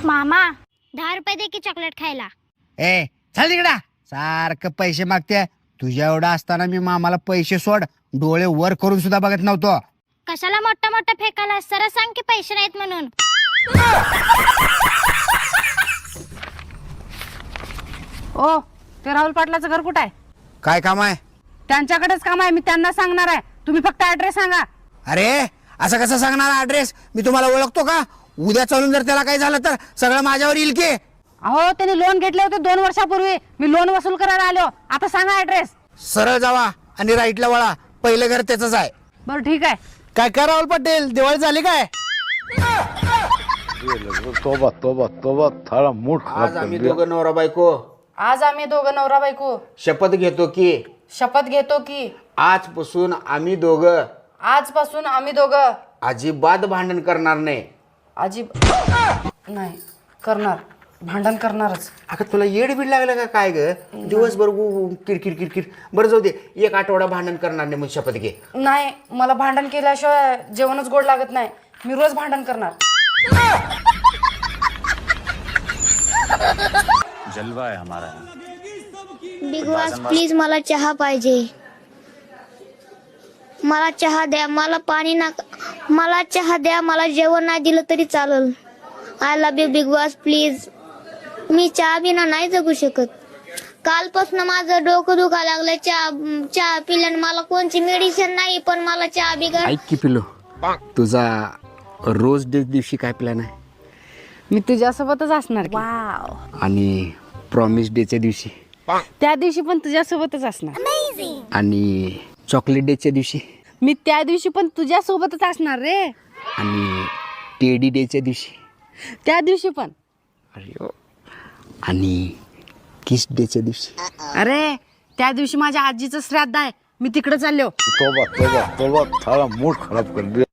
मामा 10 रुपये दे की चॉकलेट खायला. ए चल तिकडा, सारखं पैसे मागते. तुझ्या एवढा असताना मी मामाला पैसे सोड डोळे वर करून सुद्धा बघत नव्हतो. कशाला मोठा मोठा फेकायला, सरळ सांग की पैसे नाहीत म्हणून. ओ ते राहुल पाटलाचं घर कुठं आहे? काय काम आहे? त्यांच्याकडेच काम आहे, मी त्यांना सांगणार आहे. तुम्ही फक्त ऍड्रेस सांगा. अरे असं कसं सांगणार ऍड्रेस? मी तुम्हाला ओळखतो का? उद्या चालून जर त्याला काही झालं तर सगळं माझ्यावर येईल की. अहो त्यांनी लोन घेतले होते 2 वर्षापूर्वी, मी लोन वसूल करायला आलो. आता सांगा ऍड्रेस. सरळ जावा आणि राईटला वळा, पहिलं घर त्याच आहे. बरं ठीक आहे. काय काय राहुल पटेल, दिवाळी झाली काय? तोबा तोबा तोबा, थाळा मूड आज आम्ही दोघं नवरा बायको आज आम्ही दोघं नवरा बायको शपथ घेतो की शपथ घेतो की आजपासून आम्ही दोघं आजपासून आम्ही दोघं अजिबात भांडण करणार नाही. नाही करणार, भांडण करणारच. अगं तुला येड बीड लागलं का काय ग? दिवसभर किरकिर किरकिर. बरं जाऊ दे, 1 आठवडा भांडण करणार नाही मग शपथ घे. नाही, मला भांडण केल्याशिवाय जेवणच गोड लागत नाही. मी रोज भांडण करणार. जलवा आहे हमारा. बिग बॉस प्लीज मला चहा पाहिजे. मला चहा द्या, मला पाणी नका, मला चहा द्या. मला जेवण नाही दिलं तरी चालेल. I love you Bigg Boss please. मी चहा बिना नाही जगू शकत. कालपासून माझं डोकं दुखायला लागलं. चहा पिल्याने मला कोणची मेडिसिन नाही, पण मला चहा बिघड. ऐक की पिलो, तुझा रोज डे दिवशी काय प्लॅन आहे? मी तुझ्यासोबतच असणार. आणि प्रॉमिस डेच्या दिवशी? त्या दिवशी पण तुझ्यासोबतच असणार. आणि चॉकलेट डेच्या दिवशी? मी त्या दिवशी पण तुझ्यासोबतच असणार रे. आणि टेडी डेच्या दिवशी? त्या दिवशी पण. अरे हो. आणि किस डेच्या दिवशी? अरे त्या दिवशी माझ्या आजीचं श्राद्ध आहे, मी तिकडे चाललो. तोबा तोबा तोबा, थाळा मूड खराब कर दिया.